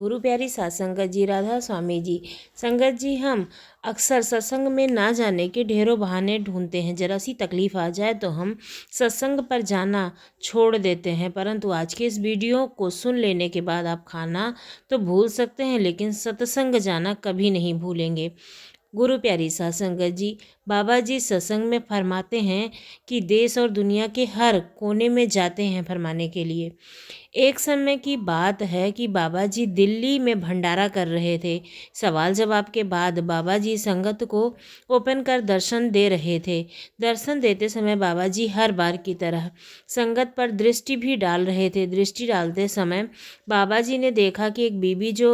गुरु प्यारी सात संगत जी, राधा स्वामी जी। संगत जी, हम अक्सर सत्संग में ना जाने के ढेरों बहाने ढूंढते हैं। जरा सी तकलीफ आ जाए तो हम सत्संग पर जाना छोड़ देते हैं। परंतु आज के इस वीडियो को सुन लेने के बाद आप खाना तो भूल सकते हैं, लेकिन सत्संग जाना कभी नहीं भूलेंगे। गुरु प्यारी सात संगत जी, बाबा जी सत्संग में फरमाते हैं कि देश और दुनिया के हर कोने में जाते हैं फरमाने के लिए। एक समय की बात है कि बाबा जी दिल्ली में भंडारा कर रहे थे। सवाल जवाब के बाद बाबा जी संगत को ओपन कर दर्शन दे रहे थे। दर्शन देते समय बाबा जी हर बार की तरह संगत पर दृष्टि भी डाल रहे थे। दृष्टि डालते समय बाबा जी ने देखा कि एक बीबी जो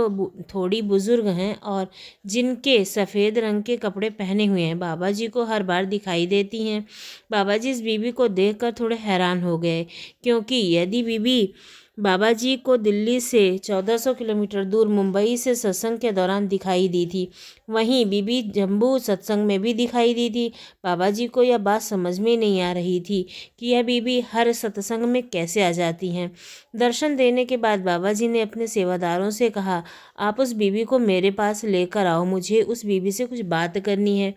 थोड़ी बुजुर्ग हैं और जिनके सफ़ेद रंग के कपड़े पहने हुए हैं, बाबा जी को हर बार दिखाई देती हैं। बाबा जी इस बीबी को देखकर थोड़े हैरान हो गए, क्योंकि यदि बीबी बाबा जी को दिल्ली से 1400 किलोमीटर दूर मुंबई से सत्संग के दौरान दिखाई दी थी, वहीं बीबी जम्मू सत्संग में भी दिखाई दी थी। बाबा जी को यह बात समझ में नहीं आ रही थी कि यह बीबी हर सत्संग में कैसे आ जाती हैं। दर्शन देने के बाद बाबा जी ने अपने सेवादारों से कहा, आप उस बीबी को मेरे पास लेकर आओ, मुझे उस बीबी से कुछ बात करनी है।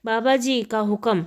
बाबा जी का हुक्म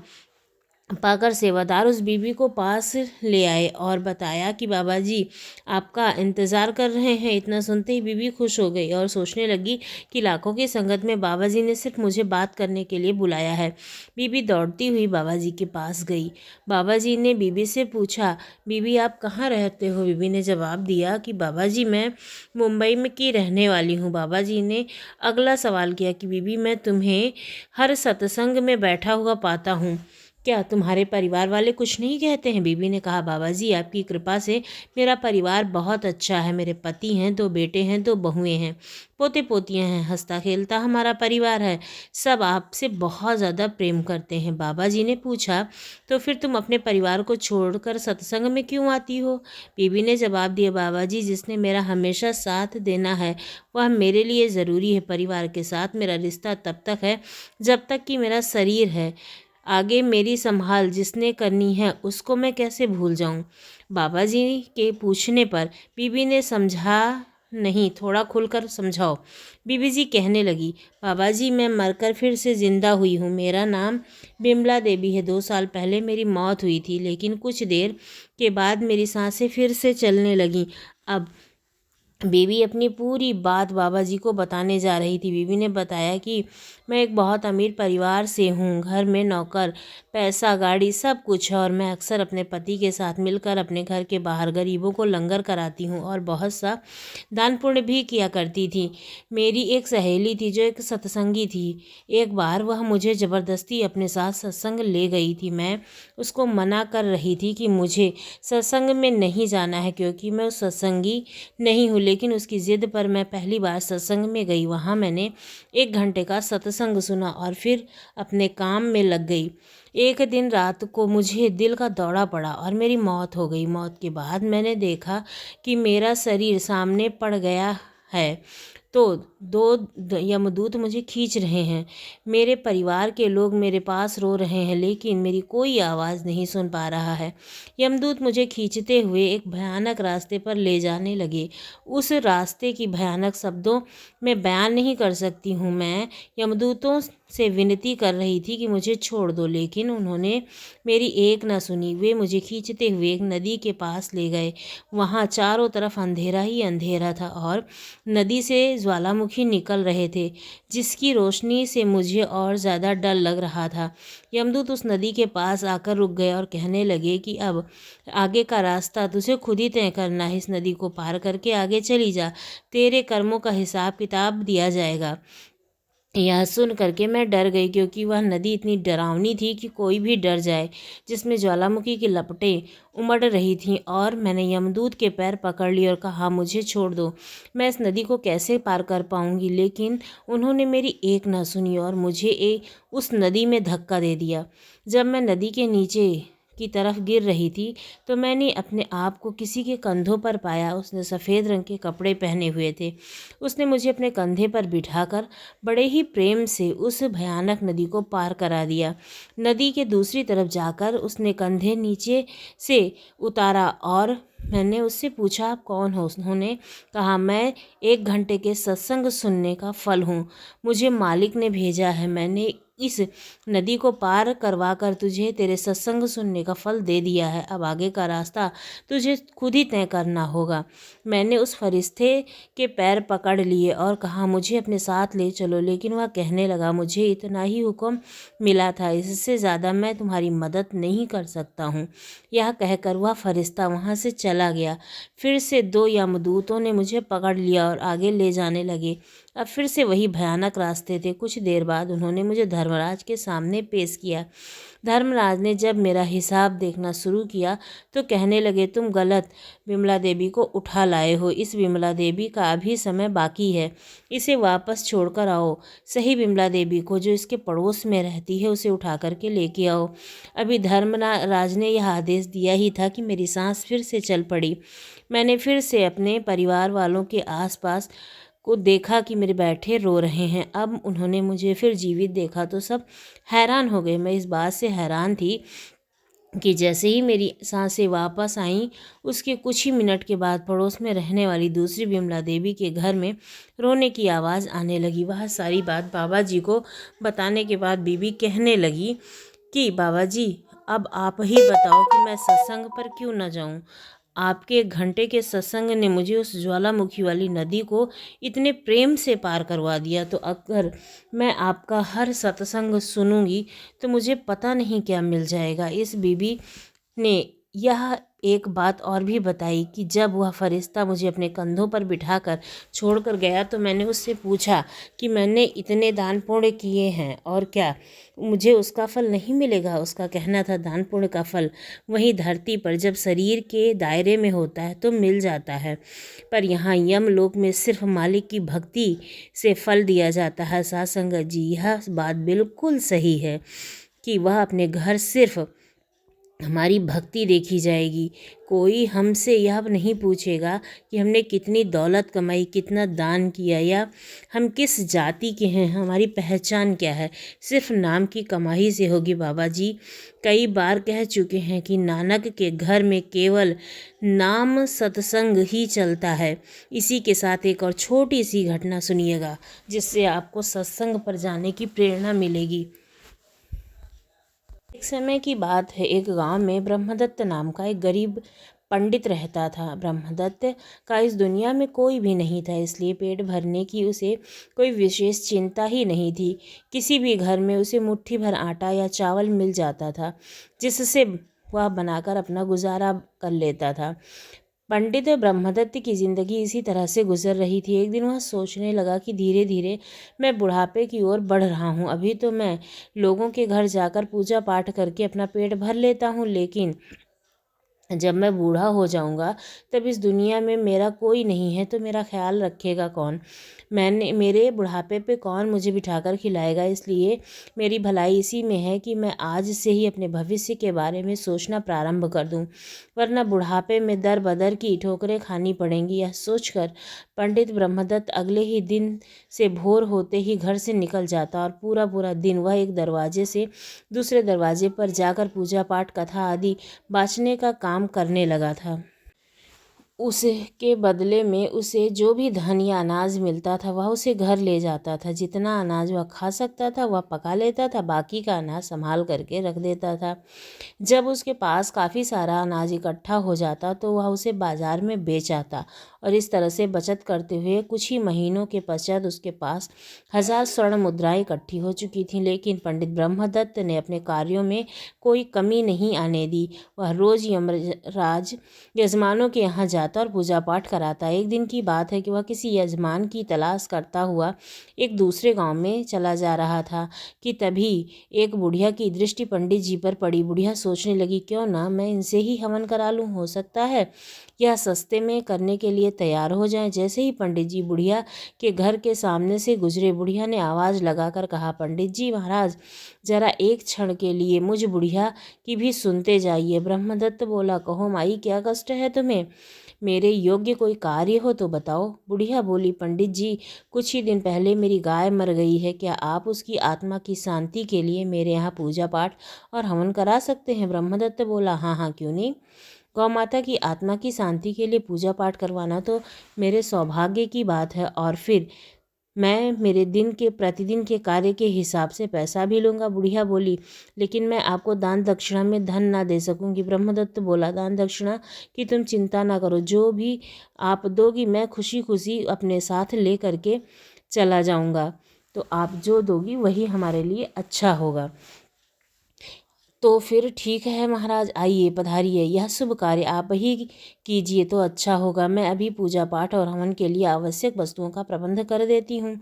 पाकर सेवादार उस बीबी को पास ले आए और बताया कि बाबा जी आपका इंतज़ार कर रहे हैं। इतना सुनते ही बीबी खुश हो गई और सोचने लगी कि लाखों की संगत में बाबा जी ने सिर्फ मुझे बात करने के लिए बुलाया है। बीबी दौड़ती हुई बाबा जी के पास गई। बाबा जी ने बीबी से पूछा, बीबी आप कहाँ रहते हो? बीबी ने जवाब दिया कि बाबा जी मैं मुंबई में की रहने वाली हूँ। बाबा जी ने अगला सवाल किया कि बीबी मैं तुम्हें हर सत्संग में बैठा हुआ पाता हूँ, क्या तुम्हारे परिवार वाले कुछ नहीं कहते हैं? बीबी ने कहा, बाबा जी आपकी कृपा से मेरा परिवार बहुत अच्छा है। मेरे पति हैं, 2 बेटे हैं, 2 बहुएं हैं, पोते पोतियां हैं, हंसता खेलता हमारा परिवार है। सब आपसे बहुत ज़्यादा प्रेम करते हैं। बाबा जी ने पूछा, तो फिर तुम अपने परिवार को छोड़कर सत्संग में क्यों आती हो? बीबी ने जवाब दिया, बाबा जी जिसने मेरा हमेशा साथ देना है वह मेरे लिए ज़रूरी है। परिवार के साथ मेरा रिश्ता तब तक है जब तक कि मेरा शरीर है। आगे मेरी संभाल जिसने करनी है उसको मैं कैसे भूल जाऊं? बाबा जी के पूछने पर बीबी ने समझा नहीं, थोड़ा खुलकर समझाओ। बीबी जी कहने लगी, बाबा जी मैं मरकर फिर से ज़िंदा हुई हूँ। मेरा नाम बिमला देवी है। 2 साल पहले मेरी मौत हुई थी, लेकिन कुछ देर के बाद मेरी सांसें फिर से चलने लगीं। अब बीबी अपनी पूरी बात बाबा जी को बताने जा रही थी। बीबी ने बताया कि मैं एक बहुत अमीर परिवार से हूँ, घर में नौकर, पैसा, गाड़ी सब कुछ है और मैं अक्सर अपने पति के साथ मिलकर अपने घर के बाहर गरीबों को लंगर कराती हूँ और बहुत सा दान पुण्य भी किया करती थी। मेरी एक सहेली थी जो एक सत्संगी थी। एक बार वह मुझे ज़बरदस्ती अपने साथ सत्संग ले गई थी। मैं उसको मना कर रही थी कि मुझे सत्संग में नहीं जाना है, क्योंकि मैं उस सत्संगी नहीं हूँ, लेकिन उसकी ज़िद पर मैं पहली बार सत्संग में गई। वहाँ मैंने 1 घंटे का सत्संग सुना और फिर अपने काम में लग गई। एक दिन रात को मुझे दिल का दौरा पड़ा और मेरी मौत हो गई। मौत के बाद मैंने देखा कि मेरा शरीर सामने पड़ गया है, तो 2 यमदूत मुझे खींच रहे हैं। मेरे परिवार के लोग मेरे पास रो रहे हैं, लेकिन मेरी कोई आवाज़ नहीं सुन पा रहा है। यमदूत मुझे खींचते हुए एक भयानक रास्ते पर ले जाने लगे। उस रास्ते की भयानक शब्दों में बयान नहीं कर सकती हूँ। मैं यमदूतों से विनती कर रही थी कि मुझे छोड़ दो, लेकिन उन्होंने मेरी एक न सुनी। वे मुझे खींचते हुए एक नदी के पास ले गए। वहाँ चारों तरफ अंधेरा ही अंधेरा था और नदी से ज्वालामुखी निकल रहे थे, जिसकी रोशनी से मुझे और ज़्यादा डर लग रहा था। यमदूत उस नदी के पास आकर रुक गए और कहने लगे कि अब आगे का रास्ता तुझे खुद ही तय करना है। इस नदी को पार करके आगे चली जा, तेरे कर्मों का हिसाब किताब दिया जाएगा। यह सुन करके मैं डर गई, क्योंकि वह नदी इतनी डरावनी थी कि कोई भी डर जाए, जिसमें ज्वालामुखी की लपटें उमड़ रही थीं। और मैंने यमदूत के पैर पकड़ लिए और कहा, मुझे छोड़ दो, मैं इस नदी को कैसे पार कर पाऊंगी? लेकिन उन्होंने मेरी एक न सुनी और मुझे उस नदी में धक्का दे दिया। जब मैं नदी के नीचे की तरफ गिर रही थी तो मैंने अपने आप को किसी के कंधों पर पाया। उसने सफ़ेद रंग के कपड़े पहने हुए थे। उसने मुझे अपने कंधे पर बिठाकर बड़े ही प्रेम से उस भयानक नदी को पार करा दिया। नदी के दूसरी तरफ जाकर उसने कंधे नीचे से उतारा और मैंने उससे पूछा, आप कौन हो? उन्होंने कहा, मैं 1 घंटे के सत्संग सुनने का फल हूँ। मुझे मालिक ने भेजा है। मैंने इस नदी को पार करवा कर तुझे तेरे सत्संग सुनने का फल दे दिया है। अब आगे का रास्ता तुझे खुद ही तय करना होगा। मैंने उस फरिश्ते के पैर पकड़ लिए और कहा, मुझे अपने साथ ले चलो। लेकिन वह कहने लगा, मुझे इतना ही हुक्म मिला था, इससे ज़्यादा मैं तुम्हारी मदद नहीं कर सकता हूँ। यह कहकर वह फरिश्ता वहाँ से चला गया। फिर से 2 यमदूतों ने मुझे पकड़ लिया और आगे ले जाने लगे। अब फिर से वही भयानक रास्ते थे। कुछ देर बाद उन्होंने मुझे धर्मराज के सामने पेश किया। धर्मराज ने जब मेरा हिसाब देखना शुरू किया तो कहने लगे, तुम गलत विमला देवी को उठा लाए हो। इस विमला देवी का अभी समय बाकी है, इसे वापस छोड़कर आओ। सही विमला देवी को, जो इसके पड़ोस में रहती है, उसे उठा करके लेके आओ। अभी धर्मराज ने यह आदेश दिया ही था कि मेरी सांस फिर से चल पड़ी। मैंने फिर से अपने परिवार वालों के आसपास को देखा कि मेरे बैठे रो रहे हैं। अब उन्होंने मुझे फिर जीवित देखा तो सब हैरान हो गए। मैं इस बात से हैरान थी कि जैसे ही मेरी सांसें वापस आईं, उसके कुछ ही मिनट के बाद पड़ोस में रहने वाली दूसरी विमला देवी के घर में रोने की आवाज़ आने लगी। वह सारी बात बाबा जी को बताने के बाद बीबी कहने लगी कि बाबा जी, अब आप ही बताओ कि मैं सत्संग पर क्यों न जाऊं। आपके 1 घंटे के सत्संग ने मुझे उस ज्वालामुखी वाली नदी को इतने प्रेम से पार करवा दिया, तो अगर मैं आपका हर सत्संग सुनूंगी तो मुझे पता नहीं क्या मिल जाएगा। इस बीबी ने यह एक बात और भी बताई कि जब वह फरिश्ता मुझे अपने कंधों पर बिठाकर छोड़कर गया तो मैंने उससे पूछा कि मैंने इतने दान पुण्य किए हैं और क्या मुझे उसका फल नहीं मिलेगा। उसका कहना था, दान पुण्य का फल वहीं धरती पर जब शरीर के दायरे में होता है तो मिल जाता है, पर यहाँ यमलोक में सिर्फ मालिक की भक्ति से फल दिया जाता है। साध संगत जी, यह बात बिल्कुल सही है कि वह अपने घर सिर्फ हमारी भक्ति देखी जाएगी। कोई हमसे यह नहीं पूछेगा कि हमने कितनी दौलत कमाई, कितना दान किया, या हम किस जाति के हैं, हमारी पहचान क्या है। सिर्फ नाम की कमाई से होगी। बाबा जी कई बार कह चुके हैं कि नानक के घर में केवल नाम सत्संग ही चलता है। इसी के साथ एक और छोटी सी घटना सुनिएगा, जिससे आपको सत्संग पर जाने की प्रेरणा मिलेगी। एक समय की बात है, एक गांव में ब्रह्मदत्त नाम का एक गरीब पंडित रहता था। ब्रह्मदत्त का इस दुनिया में कोई भी नहीं था, इसलिए पेट भरने की उसे कोई विशेष चिंता ही नहीं थी। किसी भी घर में उसे मुट्ठी भर आटा या चावल मिल जाता था, जिससे वह बनाकर अपना गुजारा कर लेता था। पंडित ब्रह्मदत्त की ज़िंदगी इसी तरह से गुजर रही थी। एक दिन वह सोचने लगा कि धीरे धीरे मैं बुढ़ापे की ओर बढ़ रहा हूँ। अभी तो मैं लोगों के घर जाकर पूजा पाठ करके अपना पेट भर लेता हूँ, लेकिन जब मैं बूढ़ा हो जाऊंगा तब इस दुनिया में मेरा कोई नहीं है तो मेरा ख्याल रखेगा कौन। मेरे बुढ़ापे पे कौन मुझे बिठाकर खिलाएगा। इसलिए मेरी भलाई इसी में है कि मैं आज से ही अपने भविष्य के बारे में सोचना प्रारंभ कर दूं, वरना बुढ़ापे में दर बदर की ठोकरें खानी पड़ेंगी। यह सोचकर पंडित ब्रह्मदत्त अगले ही दिन से भोर होते ही घर से निकल जाता और पूरा पूरा दिन वह एक दरवाजे से दूसरे दरवाजे पर जाकर पूजा पाठ, कथा आदि बाँचने का काम करने लगा था। उसके बदले में उसे जो भी धन या अनाज मिलता था वह उसे घर ले जाता था। जितना अनाज वह खा सकता था वह पका लेता था, बाकी का अनाज संभाल करके रख देता था। जब उसके पास काफ़ी सारा अनाज इकट्ठा हो जाता तो वह उसे बाज़ार में बेच आता और इस तरह से बचत करते हुए कुछ ही महीनों के पश्चात उसके पास 1000 स्वर्ण मुद्राएं इकट्ठी हो चुकी थीं। लेकिन पंडित ब्रह्मदत्त ने अपने कार्यों में कोई कमी नहीं आने दी। वह रोज़ यमराज यजमानों के यहाँ जाता और पूजा पाठ कराता। एक दिन की बात है कि वह किसी यजमान की तलाश करता हुआ एक दूसरे गांव में चला जा रहा था कि तभी एक बुढ़िया की दृष्टि पंडित जी पर पड़ी। बुढ़िया सोचने लगी, क्यों ना मैं इनसे ही हवन करा लूँ, हो सकता है यह सस्ते में करने के लिए तैयार हो जाएं। जैसे ही पंडित जी बुढ़िया के घर के सामने से गुजरे, बुढ़िया ने आवाज़ लगाकर कहा, पंडित जी महाराज, जरा एक क्षण के लिए मुझ बुढ़िया की भी सुनते जाइए। ब्रह्मदत्त बोला, कहो माई, क्या कष्ट है तुम्हें? मेरे योग्य कोई कार्य हो तो बताओ। बुढ़िया बोली, पंडित जी, कुछ ही दिन पहले मेरी गाय मर गई है, क्या आप उसकी आत्मा की शांति के लिए मेरे यहाँ पूजा पाठ और हवन करा सकते हैं? ब्रह्मदत्त बोला, हाँ हाँ, क्यों नहीं। गौ माता की आत्मा की शांति के लिए पूजा पाठ करवाना तो मेरे सौभाग्य की बात है, और फिर मैं मेरे दिन के प्रतिदिन के कार्य के हिसाब से पैसा भी लूँगा। बुढ़िया बोली, लेकिन मैं आपको दान दक्षिणा में धन ना दे सकूँगी। ब्रह्मदत्त बोला, दान दक्षिणा की तुम चिंता ना करो, जो भी आप दोगी मैं खुशी खुशी अपने साथ ले करके चला जाऊँगा। तो आप जो दोगी वही हमारे लिए अच्छा होगा। तो फिर ठीक है महाराज, आइए पधारिए, यह शुभ कार्य आप ही कीजिए तो अच्छा होगा। मैं अभी पूजा पाठ और हवन के लिए आवश्यक वस्तुओं का प्रबंध कर देती हूँ।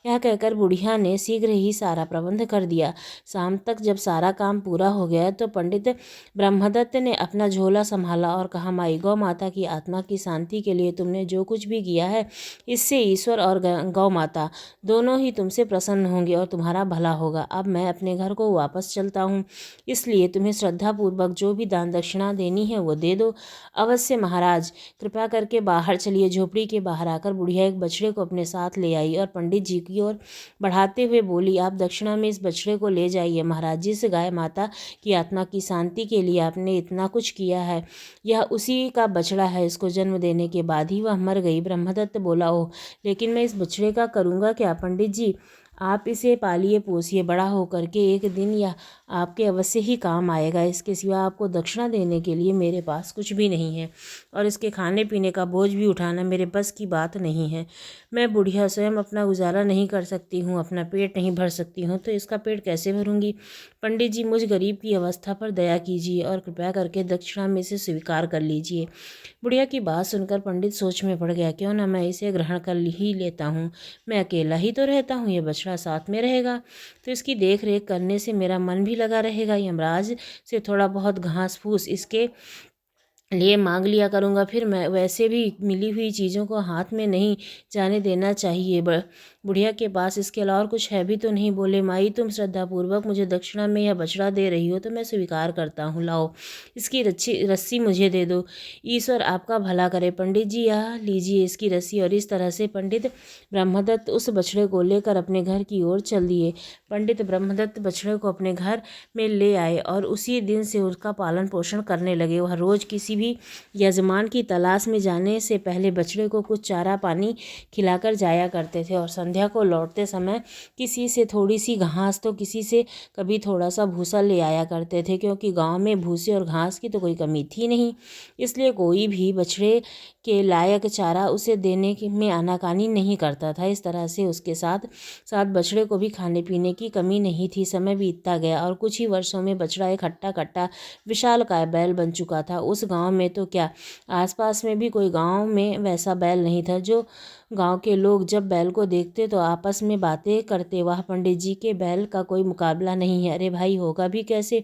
यह कहकर बुढ़िया ने शीघ्र ही सारा प्रबंध कर दिया। शाम तक जब सारा काम पूरा हो गया तो पंडित ब्रह्मदत्त ने अपना झोला संभाला और कहा, माई, गौ माता की आत्मा की शांति के लिए तुमने जो कुछ भी किया है, इससे ईश्वर और गौ माता दोनों ही तुमसे प्रसन्न होंगे और तुम्हारा भला होगा। अब मैं अपने घर को वापस चलता हूँ, इसलिए तुम्हें श्रद्धापूर्वक जो भी दान दक्षिणा देनी है वो दे दो। अवश्य महाराज, कृपया करके बाहर चलिए। झोपड़ी के बाहर आकर बुढ़िया एक बछड़े को अपने साथ ले आई और पंडित जी की ओर बढ़ाते हुए बोली, आप दक्षिणा में इस बछड़े को ले जाइए महाराज। जिस गाय माता की आत्मा की शांति के लिए आपने इतना कुछ किया है, यह उसी का बछड़ा है। इसको जन्म देने के बाद ही वह मर गई। ब्रह्मदत्त बोला, ओह, लेकिन मैं इस बछड़े का करूँगा क्या? पंडित जी, आप इसे पालिए पोसिए, बड़ा होकर के एक दिन यह आपके अवश्य ही काम आएगा। इसके सिवा आपको दक्षिणा देने के लिए मेरे पास कुछ भी नहीं है, और इसके खाने पीने का बोझ भी उठाना मेरे बस की बात नहीं है। मैं बुढ़िया स्वयं अपना गुजारा नहीं कर सकती हूँ, अपना पेट नहीं भर सकती हूँ, तो इसका पेट कैसे भरूंगी? पंडित जी, मुझ गरीब की अवस्था पर दया कीजिए और कृपया करके दक्षिणा में से स्वीकार कर लीजिए। बुढ़िया की बात सुनकर पंडित सोच में पड़ गया, क्यों ना मैं इसे ग्रहण कर ही लेता हूँ। मैं अकेला ही तो रहता हूँ, ये बछड़ा साथ में रहेगा तो इसकी देख रेख करने से मेरा मन भी लगा रहेगा। यमराज से थोड़ा बहुत घास फूस इसके लिए मांग लिया करूँगा। फिर मैं वैसे भी मिली हुई चीज़ों को हाथ में नहीं जाने देना चाहिए। बुढ़िया के पास इसके अलावा और कुछ है भी तो नहीं। बोले, माई, तुम श्रद्धापूर्वक मुझे दक्षिणा में यह बछड़ा दे रही हो तो मैं स्वीकार करता हूँ। लाओ, इसकी रस्सी मुझे दे दो, ईश्वर आपका भला करे। पंडित जी, यह लीजिए इसकी रस्सी। और इस तरह से पंडित ब्रह्मदत्त उस बछड़े को लेकर अपने घर की ओर चल दिए। पंडित ब्रह्मदत्त बछड़े को अपने घर में ले आए और उसी दिन से उसका पालन पोषण करने लगे। वह रोज़ किसी भी यजमान की तलाश में जाने से पहले बछड़े को कुछ चारा पानी खिलाकर जाया करते थे, और संध्या को लौटते समय किसी से थोड़ी सी घास तो किसी से कभी थोड़ा सा भूसा ले आया करते थे, क्योंकि गांव में भूसे और घास की तो कोई कमी थी नहीं। इसलिए कोई भी बछड़े के लायक चारा उसे देने में आनाकानी नहीं करता था। इस तरह से उसके साथ साथ बछड़े को भी खाने पीने की कमी नहीं थी। समय बीतता गया और कुछ ही वर्षों में बछड़ा एक हट्टा कट्टा विशालकाय बैल बन चुका था। उस गांव में तो क्या, आसपास में भी कोई गांव में वैसा बैल नहीं था। जो गांव के लोग जब बैल को देखते तो आपस में बातें करते, वाह, पंडित जी के बैल का कोई मुकाबला नहीं है। अरे भाई, होगा भी कैसे?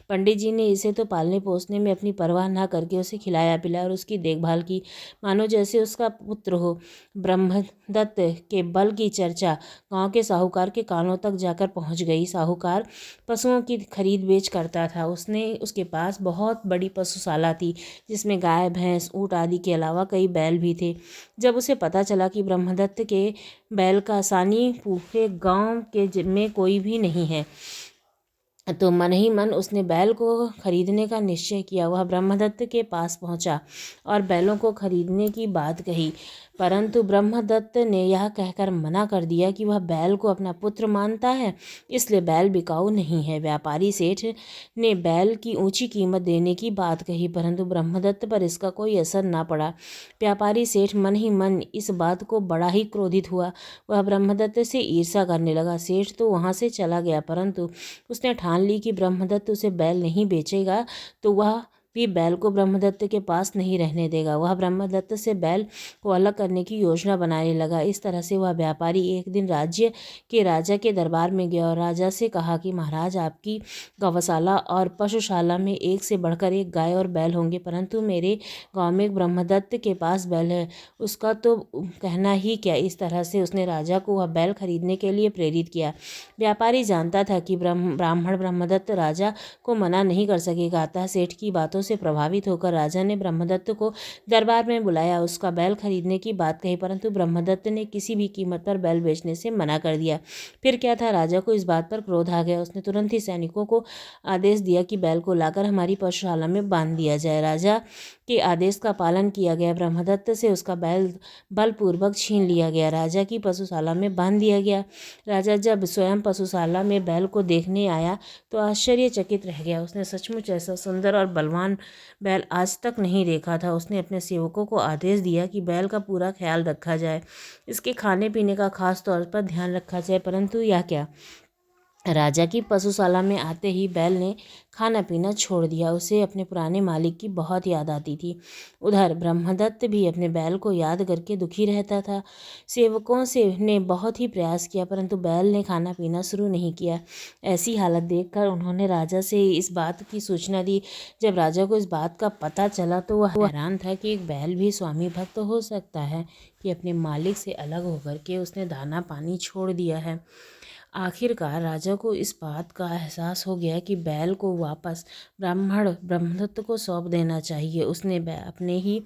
पंडित जी ने इसे तो पालने पोसने में अपनी परवाह ना करके उसे खिलाया पिलाया और उसकी देखभाल की, मानो जैसे उसका पुत्र हो। ब्रह्मदत्त के बल की चर्चा गांव के साहूकार के कानों तक जाकर पहुंच गई। साहूकार पशुओं की खरीद बेच करता था। उसके पास बहुत बड़ी पशुशाला थी, जिसमें गाय, भैंस, ऊँट आदि के अलावा कई बैल भी थे। जब उसे पता चला कि ब्रह्मदत्त के बैल का सानी पूरे गांव के में कोई भी नहीं है, तो मन ही मन उसने बैल को खरीदने का निश्चय किया। वह ब्रह्मदत्त के पास पहुंचा और बैलों को खरीदने की बात कही, परंतु ब्रह्मदत्त ने यह कहकर मना कर दिया कि वह बैल को अपना पुत्र मानता है, इसलिए बैल बिकाऊ नहीं है। व्यापारी सेठ ने बैल की ऊंची कीमत देने की बात कही, परंतु ब्रह्मदत्त पर इसका कोई असर ना पड़ा। व्यापारी सेठ मन ही मन इस बात को बड़ा ही क्रोधित हुआ। वह ब्रह्मदत्त से ईर्ष्या करने लगा। सेठ तो वहाँ से चला गया, परंतु उसने ठान ली कि ब्रह्मदत्त उसे बैल नहीं बेचेगा तो वह भी बैल को ब्रह्मदत्त के पास नहीं रहने देगा। वह ब्रह्मदत्त से बैल को अलग करने की योजना बनाने लगा। इस तरह से वह व्यापारी एक दिन राज्य के राजा के दरबार में गया और राजा से कहा कि महाराज, आपकी गौशाला और पशुशाला में एक से बढ़कर एक गाय और बैल होंगे, परंतु मेरे गांव में एक ब्रह्मदत्त के पास बैल है, उसका तो कहना ही क्या। इस तरह से उसने राजा को वह बैल खरीदने के लिए प्रेरित किया। व्यापारी जानता था कि ब्राह्मण ब्रह्मदत्त राजा को मना नहीं कर सकेगा, अतः सेठ की बातों से प्रभावित होकर राजा ने ब्रह्मदत्त को दरबार में बुलाया, उसका बैल खरीदने की बात कही, परंतु ब्रह्मदत्त ने किसी भी कीमत पर बैल बेचने से मना कर दिया। फिर क्या था, राजा को इस बात पर क्रोध आ गया। उसने तुरंत ही सैनिकों को आदेश दिया कि बैल को लाकर हमारी पशुशाला में बांध दिया जाए। राजा के आदेश का पालन किया गया। ब्रह्मदत्त से उसका बैल बलपूर्वक छीन लिया गया, राजा की पशुशाला में बांध दिया गया। राजा जब स्वयं पशुशाला में बैल को देखने आया तो आश्चर्यचकित रह गया। उसने सचमुच ऐसा सुंदर और बलवान बैल आज तक नहीं देखा था। उसने अपने सेवकों को आदेश दिया कि बैल का पूरा ख्याल रखा जाए, इसके खाने पीने का खास तौर पर ध्यान रखा जाए। परंतु यह क्या, राजा की पशुशाला में आते ही बैल ने खाना पीना छोड़ दिया। उसे अपने पुराने मालिक की बहुत याद आती थी। उधर ब्रह्मदत्त भी अपने बैल को याद करके दुखी रहता था। सेवकों से ने बहुत ही प्रयास किया परंतु बैल ने खाना पीना शुरू नहीं किया। ऐसी हालत देखकर उन्होंने राजा से इस बात की सूचना दी। जब राजा को इस बात का पता चला तो वह हैरान था कि एक बैल भी स्वामी भक्त हो सकता है कि अपने मालिक से अलग होकर के उसने दाना पानी छोड़ दिया है। आखिरकार राजा को इस बात का एहसास हो गया कि बैल को वापस ब्रह्मदत्त को सौंप देना चाहिए। उसने अपने ही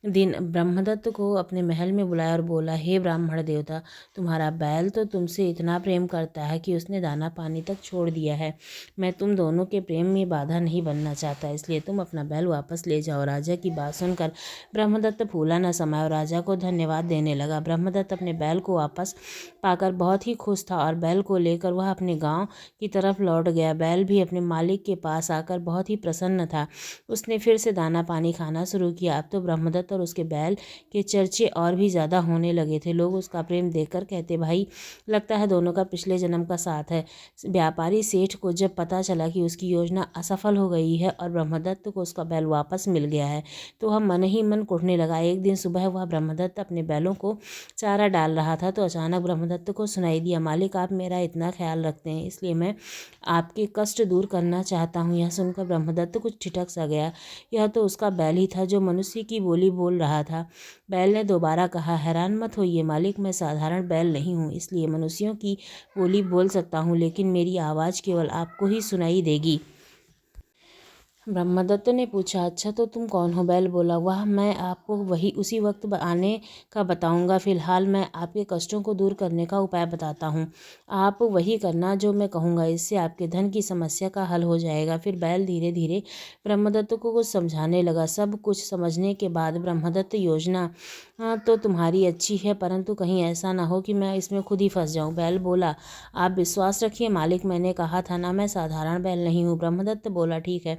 दिन ब्रह्मदत्त को अपने महल में बुलाया और बोला, हे ब्राह्मण देवता, तुम्हारा बैल तो तुमसे इतना प्रेम करता है कि उसने दाना पानी तक छोड़ दिया है। मैं तुम दोनों के प्रेम में बाधा नहीं बनना चाहता, इसलिए तुम अपना बैल वापस ले जाओ। राजा की बात सुनकर ब्रह्मदत्त फूला न समाया और राजा को धन्यवाद देने लगा। ब्रह्मदत्त अपने बैल को वापस पाकर बहुत ही खुश था और बैल को लेकर वह अपने गांव की तरफ लौट गया। बैल भी अपने मालिक के पास आकर बहुत ही प्रसन्न था। उसने फिर से दाना पानी खाना शुरू किया। अब तो ब्रह्मदत्त और उसके बैल के चर्चे और भी ज़्यादा होने लगे थे। लोग उसका प्रेम देखकर कहते, भाई लगता है दोनों का पिछले जन्म का साथ है। व्यापारी सेठ को जब पता चला कि उसकी योजना असफल हो गई है और ब्रह्मदत्त को उसका बैल वापस मिल गया है तो वह मन ही मन कुढ़ने लगा। एक दिन सुबह वह ब्रह्मदत्त अपने बैलों को चारा डाल रहा था तो अचानक ब्रह्मदत्त को सुनाई दिया, मालिक आप मेरा इतना ख्याल रखते हैं इसलिए मैं आपके कष्ट दूर करना चाहता हूँ। यह सुनकर ब्रह्मदत्त कुछ ठिठक सा गया। यह तो उसका बैल ही था जो मनुष्य की बोली बोल रहा था। बैल ने दोबारा कहा, हैरान मत होइए मालिक, मैं साधारण बैल नहीं हूँ, इसलिए मनुष्यों की बोली बोल सकता हूँ लेकिन मेरी आवाज़ केवल आपको ही सुनाई देगी। ब्रह्मदत्त ने पूछा, अच्छा तो तुम कौन हो? बैल बोला, वह मैं आपको वही उसी वक्त आने का बताऊंगा। फिलहाल मैं आपके कष्टों को दूर करने का उपाय बताता हूँ, आप वही करना जो मैं कहूँगा, इससे आपके धन की समस्या का हल हो जाएगा। फिर बैल धीरे धीरे ब्रह्मदत्त को कुछ समझाने लगा। सब कुछ समझने के बाद ब्रह्मदत्त, योजना तो तुम्हारी अच्छी है परंतु कहीं ऐसा ना हो कि मैं इसमें खुद ही फंस जाऊं। बैल बोला, आप विश्वास रखिए मालिक, मैंने कहा था ना मैं साधारण बैल नहीं हूँ। ब्रह्मदत्त बोला, ठीक है,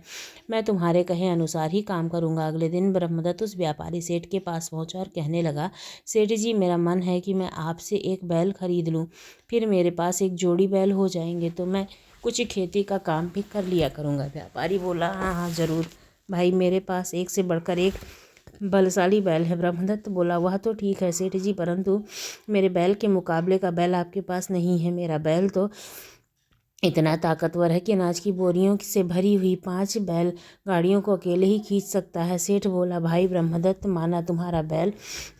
मैं तुम्हारे कहे अनुसार ही काम करूंगा। अगले दिन ब्रह्मदत्त उस व्यापारी सेठ के पास पहुंचा और कहने लगा, सेठ जी मेरा मन है कि मैं आपसे एक बैल खरीद लूं, फिर मेरे पास एक जोड़ी बैल हो जाएंगे तो मैं कुछ खेती का काम भी कर लिया करूंगा। व्यापारी बोला, हाँ हाँ ज़रूर भाई, मेरे पास एक से बढ़कर एक बलशाली बैल है। ब्रह्मदत्त बोला, वह तो ठीक है सेठ जी, परंतु मेरे बैल के मुकाबले का बैल आपके पास नहीं है। मेरा बैल तो इतना ताकतवर है कि अनाज की बोरियों से भरी हुई 5 बैल गाड़ियों को अकेले ही खींच सकता है। सेठ बोला, भाई ब्रह्मदत्त, माना तुम्हारा बैल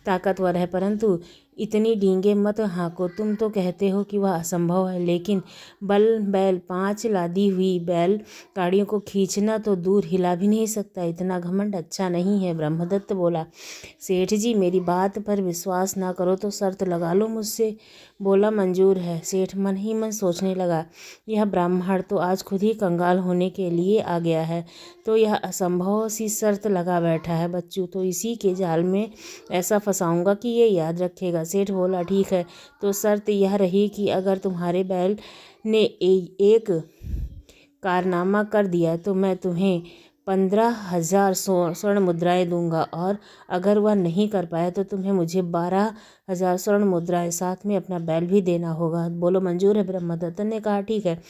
ताकतवर है परंतु इतनी डींगे मत हाँको, तुम तो कहते हो कि वह असंभव है, लेकिन बैल 5 लादी हुई बैल गाड़ियों को खींचना तो दूर हिला भी नहीं सकता, इतना घमंड अच्छा नहीं है। ब्रह्मदत्त बोला, सेठ जी मेरी बात पर विश्वास ना करो तो शर्त लगा लो मुझसे। बोला, मंजूर है। सेठ मन ही मन सोचने लगा, यह ब्राह्मण तो आज खुद ही कंगाल होने के लिए आ गया है, तो यह असंभव सी शर्त लगा बैठा है, बच्चू तो इसी के जाल में ऐसा फंसाऊंगा कि ये याद रखेगा। सेठ बोला, ठीक है, तो शर्त यह रही कि अगर तुम्हारे बैल ने एक कारनामा कर दिया तो मैं तुम्हें 15,000 स्वर्ण मुद्राएं दूंगा और अगर वह नहीं कर पाया तो तुम्हें मुझे 12,000 स्वर्ण मुद्राएं, साथ में अपना बैल भी देना होगा। बोलो मंजूर है? ब्रह्मदत्त ने कहा, ठीक है,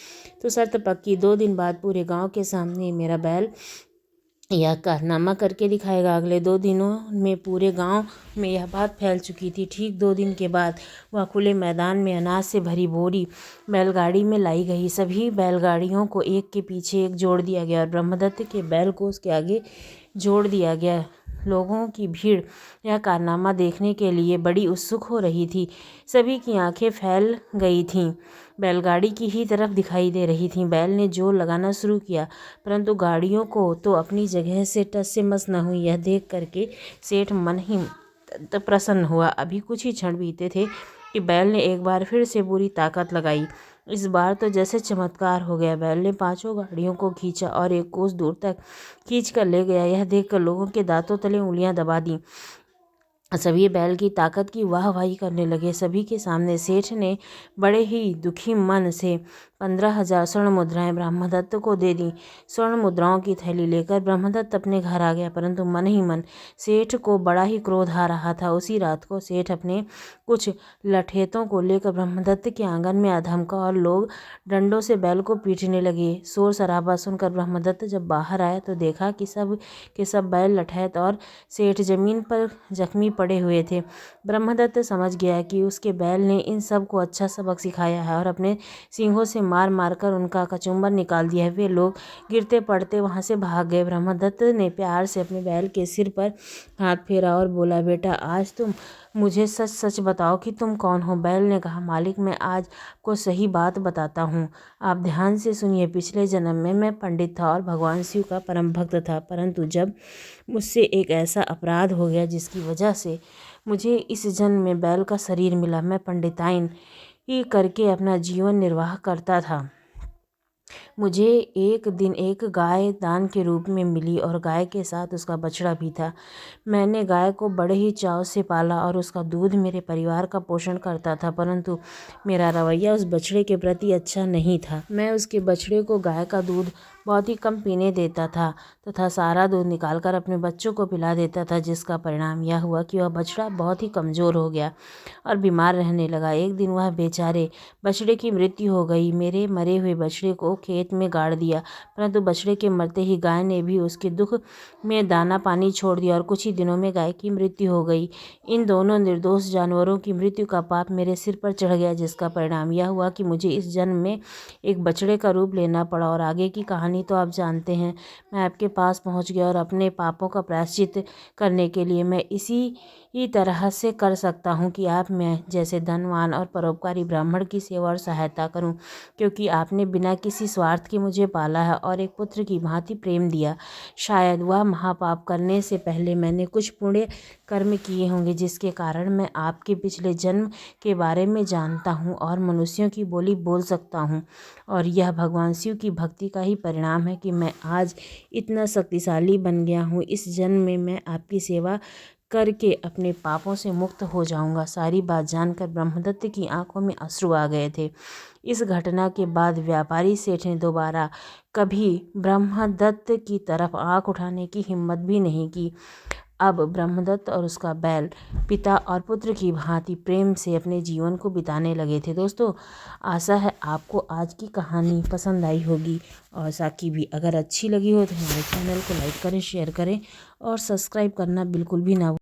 तो शर्त पक्की। 2 दिन बाद पूरे गांव के सामने मेरा बैल यह कारनामा करके दिखाएगा। अगले 2 दिनों में पूरे गांव में यह बात फैल चुकी थी। ठीक 2 दिन के बाद वह खुले मैदान में अनाज से भरी बोरी बैलगाड़ी में लाई गई। सभी बैलगाड़ियों को एक के पीछे एक जोड़ दिया गया और ब्रह्मदत्त के बैल को उसके आगे जोड़ दिया गया। लोगों की भीड़ यह कारनामा देखने के लिए बड़ी उत्सुक हो रही थी। सभी की आंखें फैल गई थीं, बैलगाड़ी की ही तरफ दिखाई दे रही थीं। बैल ने जोर लगाना शुरू किया परंतु गाड़ियों को तो अपनी जगह से टस से मस न हुई। यह देख करके सेठ मन ही प्रसन्न हुआ। अभी कुछ ही क्षण बीते थे कि बैल ने एक बार फिर से पूरी ताकत लगाई। इस बार तो जैसे चमत्कार हो गया। बैल ने 5 गाड़ियों को खींचा और 1 कोस दूर तक खींच कर ले गया। यह देखकर लोगों के दांतों तले उंगलियां दबा दी। सभी बैल की ताकत की वाहवाही करने लगे। सभी के सामने सेठ ने बड़े ही दुखी मन से 15,000 स्वर्ण मुद्राएं ब्रह्मदत्त को दे दी। स्वर्ण मुद्राओं की थैली लेकर ब्रह्मदत्त अपने घर आ गया, परंतु मन ही मन सेठ को बड़ा ही क्रोध आ रहा था। उसी रात को सेठ अपने कुछ लठेतों को लेकर ब्रह्मदत्त के आंगन में आ धमका और लोग डंडों से बैल को पीटने लगे। शोर शराबा सुनकर ब्रह्मदत्त जब बाहर आया तो देखा कि सब के सब बैल, लठैत और सेठ जमीन पर जख्मी पड़े हुए थे। ब्रह्मदत्त समझ गया कि उसके बैल ने इन सब को अच्छा सबक सिखाया है और अपने सींगों से मार मार कर उनका कचुम्बर निकाल दिया है। वे लोग गिरते पड़ते वहां से भाग गए। ब्रह्मदत्त ने प्यार से अपने बैल के सिर पर हाथ फेरा और बोला, बेटा आज तुम मुझे सच सच बताओ कि तुम कौन हो। बैल ने कहा, मालिक मैं आज को सही बात बताता हूँ। आप ध्यान से सुनिए। पिछले जन्म में मैं पंडित था और भगवान शिव का परम भक्त था, परंतु जब मुझसे एक ऐसा अपराध हो गया जिसकी वजह से मुझे इस जन्म में बैल का शरीर मिला। मैं पंडिताइन ही करके अपना जीवन निर्वाह करता था। मुझे एक दिन एक गाय दान के रूप में मिली और गाय के साथ उसका बछड़ा भी था। मैंने गाय को बड़े ही चाव से पाला और उसका दूध मेरे परिवार का पोषण करता था, परंतु मेरा रवैया उस बछड़े के प्रति अच्छा नहीं था। मैं उसके बछड़े को गाय का दूध बहुत ही कम पीने देता था तथा सारा दूध निकालकर अपने बच्चों को पिला देता था, जिसका परिणाम यह हुआ कि वह बछड़ा बहुत ही कमज़ोर हो गया और बीमार रहने लगा। एक दिन वह बेचारे बछड़े की मृत्यु हो गई। मेरे मरे हुए बछड़े को खेत में गाड़ दिया, परंतु बछड़े के मरते ही गाय ने भी उसके दुख में दाना पानी छोड़ दिया और कुछ ही दिनों में गाय की मृत्यु हो गई। इन दोनों निर्दोष जानवरों की मृत्यु का पाप मेरे सिर पर चढ़ गया, जिसका परिणाम यह हुआ कि मुझे इस जन्म में एक बछड़े का रूप लेना पड़ा। और आगे की कहानी तो आप जानते हैं। मैं आपके पास पहुंच गया और अपने पापों का प्रायश्चित करने के लिए मैं इसी ही तरह से कर सकता हूं कि आप मैं जैसे धनवान और परोपकारी ब्राह्मण की सेवा और सहायता करूं, क्योंकि आपने बिना किसी स्वार्थ के मुझे पाला है और एक पुत्र की भांति प्रेम दिया। शायद वह महापाप करने से पहले मैंने कुछ पुण्य कर्म किए होंगे, जिसके कारण मैं आपके पिछले जन्म के बारे में जानता हूँ और मनुष्यों की बोली बोल सकता हूँ। और यह भगवान शिव की भक्ति का ही परिणाम है कि मैं आज इतना शक्तिशाली बन गया हूँ। इस जन्म में मैं आपकी सेवा करके अपने पापों से मुक्त हो जाऊंगा। सारी बात जानकर ब्रह्मदत्त की आंखों में अश्रु आ गए थे। इस घटना के बाद व्यापारी सेठ ने दोबारा कभी ब्रह्मदत्त की तरफ आंख उठाने की हिम्मत भी नहीं की। अब ब्रह्मदत्त और उसका बैल पिता और पुत्र की भांति प्रेम से अपने जीवन को बिताने लगे थे। दोस्तों, आशा है आपको आज की कहानी पसंद आई होगी और साकी भी अगर अच्छी लगी हो तो हमारे चैनल को लाइक करें, शेयर करें और सब्सक्राइब करना बिल्कुल भी ना